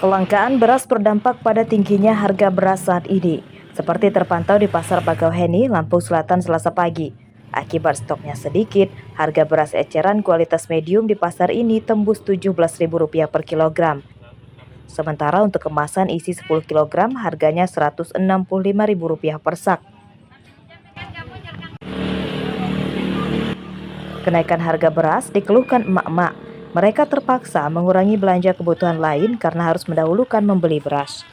Kelangkaan beras berdampak pada tingginya harga beras saat ini, seperti terpantau di Pasar Bakauheni, Lampung Selatan Selasa pagi. Akibat stoknya sedikit, harga beras eceran kualitas medium di pasar ini tembus Rp17.000 per kilogram. Sementara untuk kemasan isi 10 kg harganya Rp165.000 per sak. Kenaikan harga beras dikeluhkan emak-emak. Mereka terpaksa mengurangi belanja kebutuhan lain karena harus mendahulukan membeli beras.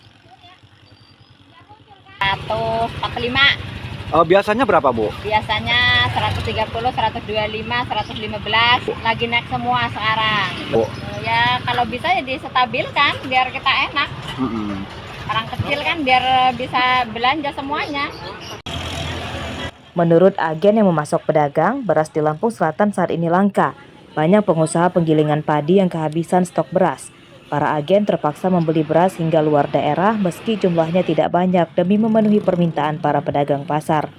145. Biasanya berapa, Bu? Biasanya 130, 125, 115. Lagi naik semua sekarang. Bu. Ya kalau bisa ya disetabilkan biar kita enak. Orang kecil kan biar bisa belanja semuanya. Menurut agen yang memasok pedagang, beras di Lampung Selatan saat ini langka. Banyak pengusaha penggilingan padi yang kehabisan stok beras. Para agen terpaksa membeli beras hingga luar daerah meski jumlahnya tidak banyak demi memenuhi permintaan para pedagang pasar.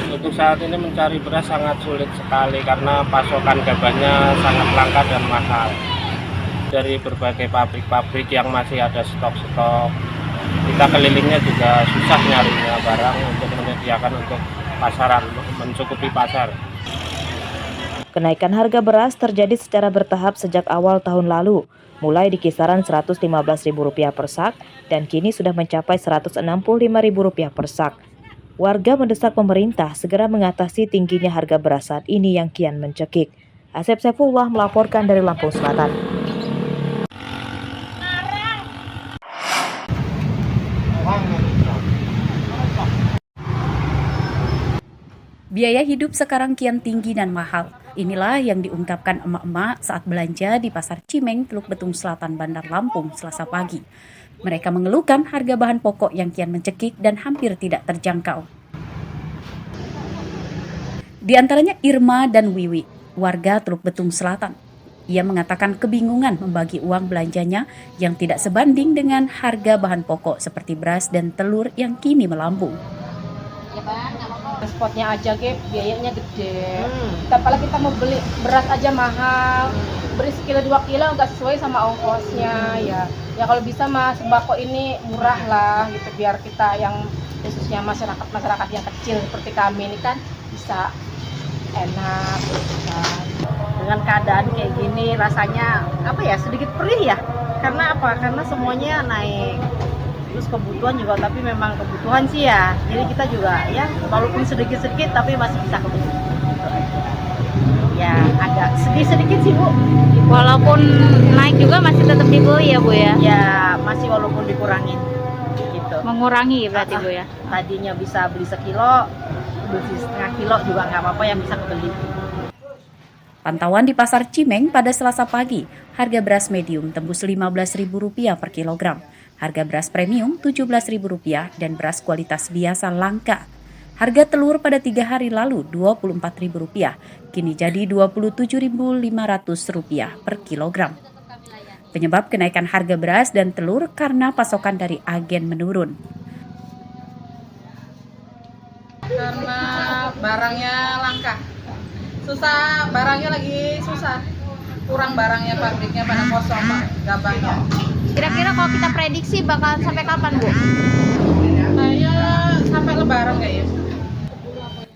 Untuk saat ini mencari beras sangat sulit sekali karena pasokan gabahnya sangat langka dan mahal. Dari berbagai pabrik-pabrik yang masih ada stok-stok, kita kelilingnya juga susah nyarinya barang untuk menyediakan untuk pasaran, mencukupi pasar. Kenaikan harga beras terjadi secara bertahap sejak awal tahun lalu, mulai di kisaran Rp115.000 per sak dan kini sudah mencapai Rp165.000 per sak. Warga mendesak pemerintah segera mengatasi tingginya harga beras saat ini yang kian mencekik. Asep Saifullah melaporkan dari Lampung Selatan. Biaya hidup sekarang kian tinggi dan mahal. Inilah yang diungkapkan emak-emak saat belanja di Pasar Cimeng, Teluk Betung Selatan, Bandar Lampung, Selasa pagi. Mereka mengeluhkan harga bahan pokok yang kian mencekik dan hampir tidak terjangkau. Di antaranya Irma dan Wiwi, warga Teluk Betung Selatan. Ia mengatakan kebingungan membagi uang belanjanya yang tidak sebanding dengan harga bahan pokok seperti beras dan telur yang kini melambung. Transportnya aja biayanya gede. Apalagi kita mau beli beras aja mahal. Beli sekilo 2 kilo nggak sesuai sama ongkosnya ya. Ya kalau bisa mas sembako ini murah lah gitu biar kita yang khususnya masyarakat yang kecil seperti kami ini kan bisa enak gitu kan. Dengan keadaan kayak gini rasanya sedikit perih ya. Karena karena semuanya naik. Terus kebutuhan juga, tapi memang kebutuhan sih ya. Jadi kita juga ya walaupun sedikit-sedikit tapi masih bisa kebeli. Ya agak sedikit sih Bu. Walaupun naik juga masih tetap dibeli ya Bu ya? Ya masih walaupun dikurangin gitu. Mengurangi berarti Bu ya? Tadinya bisa beli sekilo, beli setengah kilo juga nggak apa-apa yang bisa kebeli. Pantauan di Pasar Cimeng pada Selasa pagi, harga beras medium tembus Rp15.000 per kilogram. Harga beras premium Rp17.000 dan beras kualitas biasa langka. Harga telur pada 3 hari lalu Rp24.000, kini jadi Rp27.500 per kilogram. Penyebab kenaikan harga beras dan telur karena pasokan dari agen menurun. Karena barangnya langka, barangnya lagi susah, kurang barangnya, pabriknya pada kosong gabahnya. Kira-kira kalau kita prediksi bakalan sampai kapan Bu? Kayaknya sampai lebaran kayaknya.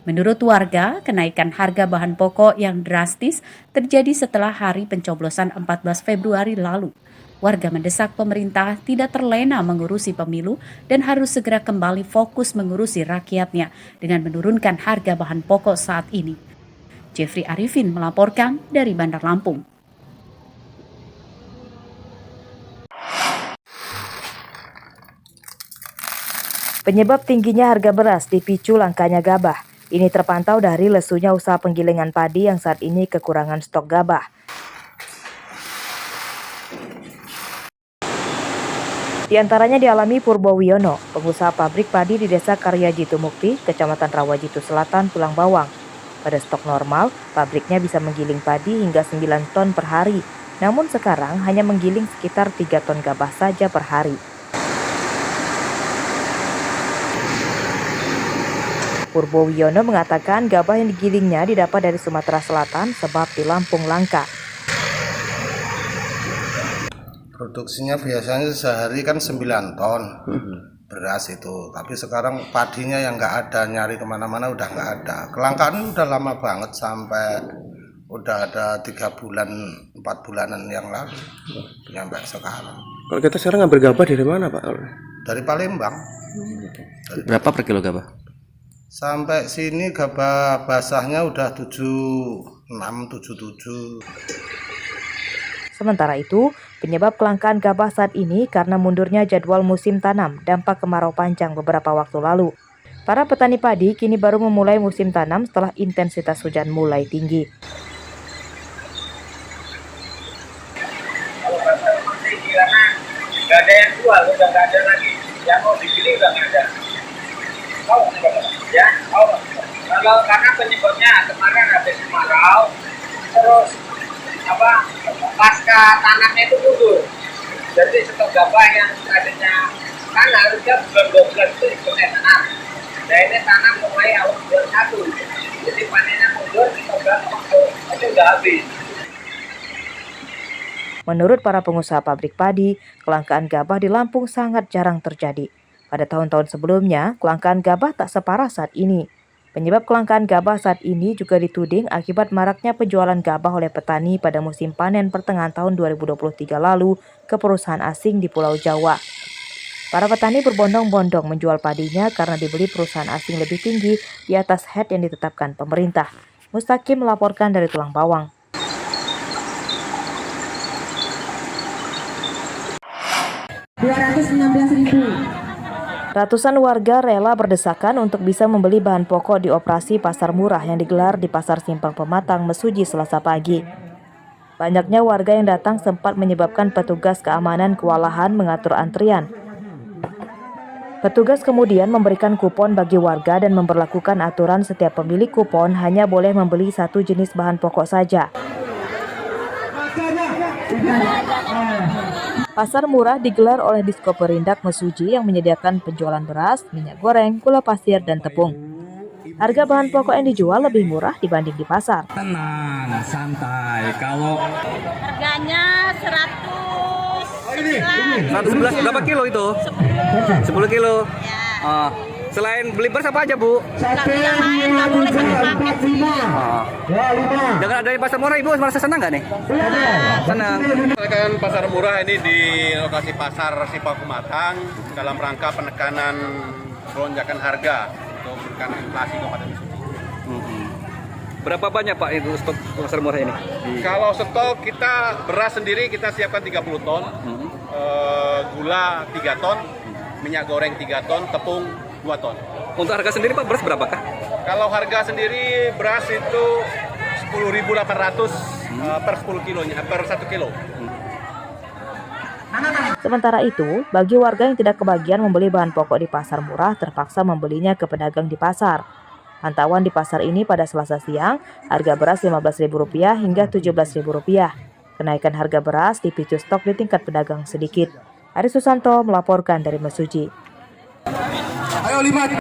Menurut warga, kenaikan harga bahan pokok yang drastis terjadi setelah hari pencoblosan 14 Februari lalu. Warga mendesak pemerintah tidak terlena mengurusi pemilu dan harus segera kembali fokus mengurusi rakyatnya dengan menurunkan harga bahan pokok saat ini. Jeffrey Arifin melaporkan dari Bandar Lampung. Penyebab tingginya harga beras dipicu langkanya gabah. Ini terpantau dari lesunya usaha penggilingan padi yang saat ini kekurangan stok gabah. Di antaranya dialami Purbo Wiono, pengusaha pabrik padi di Desa Karyajitu Mukti, Kecamatan Rawajitu Selatan, Pulang Bawang. Pada stok normal, pabriknya bisa menggiling padi hingga 9 ton per hari. Namun sekarang hanya menggiling sekitar 3 ton gabah saja per hari. Purbo Wiono mengatakan gabah yang digilingnya didapat dari Sumatera Selatan sebab di Lampung langka. Produksinya biasanya sehari kan 9 ton beras itu, tapi sekarang padinya yang nggak ada, nyari kemana-mana udah nggak ada. Kelangkaan udah lama banget, sampai udah ada 3 bulan 4 bulanan yang lalu sampai sekarang. Kalau kita sekarang ngambil gabah dari mana Pak? Dari Palembang. Berapa per kilo gabah? Sampai sini gabah basahnya udah 76, 77. Sementara itu, penyebab kelangkaan gabah saat ini karena mundurnya jadwal musim tanam dampak kemarau panjang beberapa waktu lalu. Para petani padi kini baru memulai musim tanam setelah intensitas hujan mulai tinggi. Kalau bahasa masih karena nggak ada yang jual, udah nggak ada lagi. Yang mau dibeli udah nggak ada. Ya, kalau karena penyebabnya kemarin habis kemarau, terus pasca tanamnya itu mundur. Jadi stok gabah yang tadinya kan harusnya bulan 12 itu ikutnya tanam. Nah ini tanam mulai awal bulan 1. Jadi panennya mundur, stok gabah itu udah habis. Menurut para pengusaha pabrik padi, kelangkaan gabah di Lampung sangat jarang terjadi. Pada tahun-tahun sebelumnya, kelangkaan gabah tak separah saat ini. Penyebab kelangkaan gabah saat ini juga dituding akibat maraknya penjualan gabah oleh petani pada musim panen pertengahan tahun 2023 lalu ke perusahaan asing di Pulau Jawa. Para petani berbondong-bondong menjual padinya karena dibeli perusahaan asing lebih tinggi di atas head yang ditetapkan pemerintah. Mustaqim melaporkan dari Tulang Bawang. Ratusan warga rela berdesakan untuk bisa membeli bahan pokok di operasi pasar murah yang digelar di Pasar Simpang Pematang, Mesuji, Selasa pagi. Banyaknya warga yang datang sempat menyebabkan petugas keamanan kewalahan mengatur antrian. Petugas kemudian memberikan kupon bagi warga dan memberlakukan aturan setiap pemilik kupon hanya boleh membeli satu jenis bahan pokok saja. Pasar murah digelar oleh Diskoperindak Mesuji yang menyediakan penjualan beras, minyak goreng, gula pasir, dan tepung. Harga bahan pokok yang dijual lebih murah dibanding di pasar. Tenang, santai. Kalau Harganya 111 berapa kilo itu? 10 kilo. Ya. Selain beli beras apa aja, Bu? Yang lain nggak boleh satu paket sih. Dengan adanya pasar murah, Ibu merasa senang nggak nih? Senang. Kan pasar murah ini di lokasi pasar Simpang Pematang dalam rangka penekanan lonjakan harga untuk menekan inflasi Kabupaten Mesuji. Berapa banyak Pak itu stok pasar murah ini? Kalau stok kita beras sendiri kita siapkan 30 ton, gula 3 ton, minyak goreng 3 ton, tepung 2 ton. Untuk harga sendiri Pak, beras berapakah? Kalau harga sendiri beras itu 10.800 per 10 kilonya, per 1 kilo. Sementara itu, bagi warga yang tidak kebagian membeli bahan pokok di pasar murah terpaksa membelinya ke pedagang di pasar. Pantauan di pasar ini pada Selasa siang, harga beras Rp15.000 hingga Rp17.000. Kenaikan harga beras dipicu stok di tingkat pedagang sedikit. Ari Susanto melaporkan dari Mesuji. Ayo 5